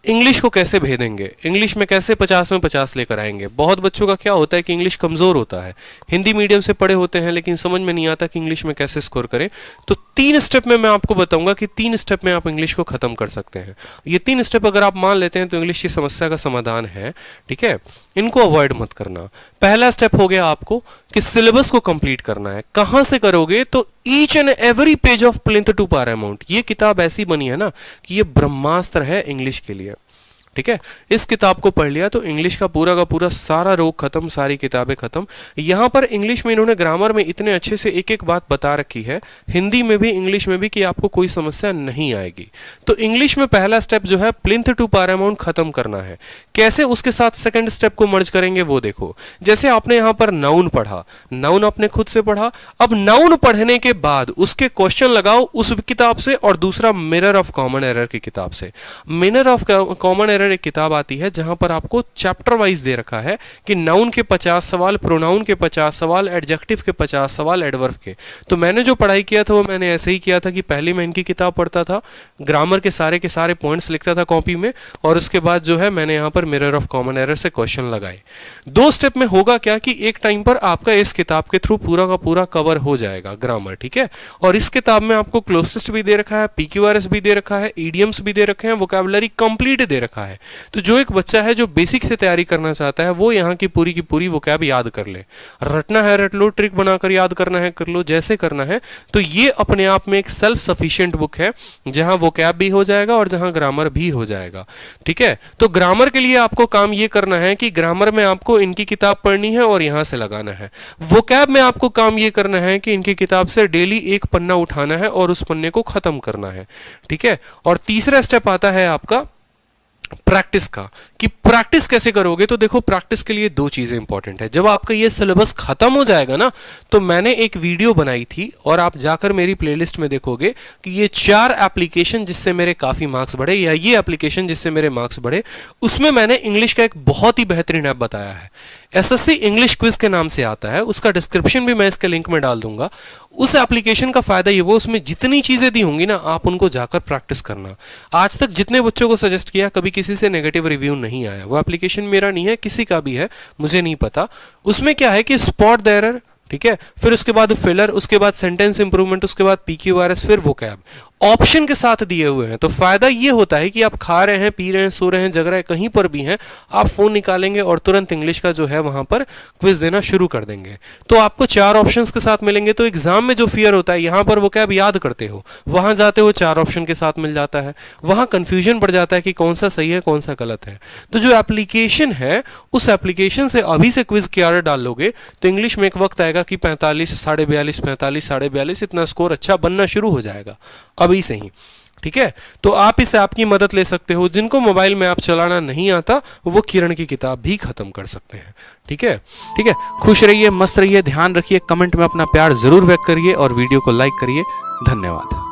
English को कैसे भेदेंगे, English में कैसे 50 में 50 लेकर आएंगे। बहुत बच्चों का क्या होता है कि इंग्लिश कमज़ोर होता है, हिंदी मीडियम से पढ़े होते हैं लेकिन समझ में नहीं आता कि इंग्लिश में कैसे स्कोर करें। तो 3 स्टेप में मैं आपको बताऊंगा कि 3 स्टेप में आप इंग्लिश को ख़त्म कर सकते हैं। ये 3 स्टेप अगर आप मान लेते हैं तो इंग्लिश की समस्या का समाधान है, ठीक है। इनको अवॉइड मत करना। पहला स्टेप हो गया आपको कि सिलेबस को कंप्लीट करना है। कहाँ से करोगे, तो each and every page of plinth to Paramount, ये किताब ऐसी बनी है ना कि ये ब्रह्मास्त्र है इंग्लिश के लिए, ठीक है। इस किताब को पढ़ लिया तो इंग्लिश का पूरा सारा रोग खत्म, सारी किताबें खत्म। यहां पर इंग्लिश में इन्होंने ग्रामर में इतने अच्छे से एक एक बात बता रखी है, हिंदी में भी इंग्लिश में भी, कि आपको कोई समस्या नहीं आएगी। तो इंग्लिश में पहला स्टेप जो है प्लिंथ टू पैरामाउंट खत्म करना है। कैसे, उसके साथ सेकंड स्टेप को मर्ज करेंगे वो देखो। जैसे आपने यहां पर नाउन पढ़ा, नाउन आपने खुद से पढ़ा, अब नाउन पढ़ने के बाद उसके क्वेश्चन लगाओ उस किताब से, और दूसरा मिरर ऑफ कॉमन एरर की किताब से। मिरर ऑफ कॉमन एरर एक किताब आती है जहां पर आपको चैप्टर वाइज दे रखा है कि नाउन के 50 सवाल, प्रोनाउन के 50 सवाल, एडजेक्टिव के 50 सवाल, एडवर्ब के। तो मैंने जो पढ़ाई किया था वो मैंने ऐसे ही किया था कि पहले मैं इनकी किताब पढ़ता था, ग्रामर के सारे पॉइंट्स लिखता था कॉपी में, और उसके बाद जो है मैंने यहां पर मिरर ऑफ कॉमन एरर से क्वेश्चन लगाए। 2 स्टेप में होगा क्या कि एक टाइम पर आपका इस किताब के थ्रू पूरा का पूरा कवर हो जाएगा ग्रामर, ठीक है। और इस किताब में आपको क्लोजेस्ट भी दे रखा है, पीक्यूआरएस भी दे रखा है, ईडियम्स भी दे रखे हैं, वोकैबुलरी कंप्लीट दे रखा है। तो जो एक बच्चा है जो बेसिक से तैयारी करना चाहता है वो यहाँ की पूरी वोकैब याद कर ले। रटना है रट लो, ट्रिक बनाकर याद करना है कर लो, जैसे करना है। तो ये अपने आप में एक सेल्फ सफिशिएंट बुक है जहां वोकैब भी हो जाएगा और जहां ग्रामर भी हो जाएगा, ठीक है। तो ग्रामर के लिए आपको काम ये करना है कि ग्रामर में आपको इनकी किताब पढ़नी है और यहां से लगाना है। वोकैब में आपको काम ये करना है कि इनकी किताब से डेली एक पन्ना उठाना है और उस पन्ने को खत्म करना है, ठीक है। और तीसरा स्टेप आता है आपका प्रैक्टिस का, कि प्रैक्टिस कैसे करोगे। तो देखो, प्रैक्टिस के लिए 2 चीजें इंपॉर्टेंट है। जब आपका ये सिलेबस खत्म हो जाएगा ना, तो मैंने एक वीडियो बनाई थी और आप जाकर मेरी प्लेलिस्ट में देखोगे कि ये 4 एप्लीकेशन जिससे मेरे काफी मार्क्स बढ़े, या ये एप्लीकेशन जिससे मेरे मार्क्स बढ़े, उसमें मैंने इंग्लिश का एक बहुत ही बेहतरीन ऐप बताया है। एसएससी इंग्लिश क्विज के नाम से आता है, उसका डिस्क्रिप्शन भी मैं इसके लिंक में डाल दूंगा। उस एप्लीकेशन का फायदा ये, वो उसमें जितनी चीजें दी होंगी ना, आप उनको जाकर प्रैक्टिस करना। आज तक जितने बच्चों को सजेस्ट किया, कभी किसी से नेगेटिव रिव्यू नहीं आया। वो एप्लीकेशन मेरा नहीं है, किसी का भी है, मुझे नहीं पता। उसमें क्या है कि स्पॉट द एरर, ठीक है, फिर उसके बाद फिलर, उसके बाद सेंटेंस इंप्रूवमेंट, उसके बाद पीक्यूआरएस, फिर वोकैब ऑप्शन के साथ दिए हुए हैं। तो फायदा ये होता है कि आप खा रहे हैं, पी रहे हैं, सो रहे हैं, जग रहे हैं, कहीं पर भी हैं, आप फोन निकालेंगे और तुरंत इंग्लिश का जो है वहां पर क्विज देना शुरू कर देंगे। तो आपको 4 ऑप्शंस के साथ मिलेंगे। तो एग्जाम में जो फियर होता है, यहां पर वोकैब याद करते हो, वहां जाते हो 4 ऑप्शन के साथ मिल जाता है, वहां कंफ्यूजन पड़ जाता है कि कौन सा सही है कौन सा गलत है। तो जो एप्लीकेशन है, उस एप्लीकेशन से अभी से क्विज की आदत डाल लोगे तो इंग्लिश में एक वक्त आएगा कि 45, 42.5, 45, 42.5 इतना स्कोर अच्छा बनना शुरू हो जाएगा अभी से ही, ठीक है। तो आप इस ऐप की मदद ले सकते हो। जिनको मोबाइल में ऐप चलाना नहीं आता वो किरण की किताब भी खत्म कर सकते हैं, ठीक है। ठीक है, खुश रहिए, मस्त रहिए, ध्यान रखिए, कमेंट में अपना प्यार जरूर व्यक्त करिए और वीडियो को लाइक करिए। धन्यवाद।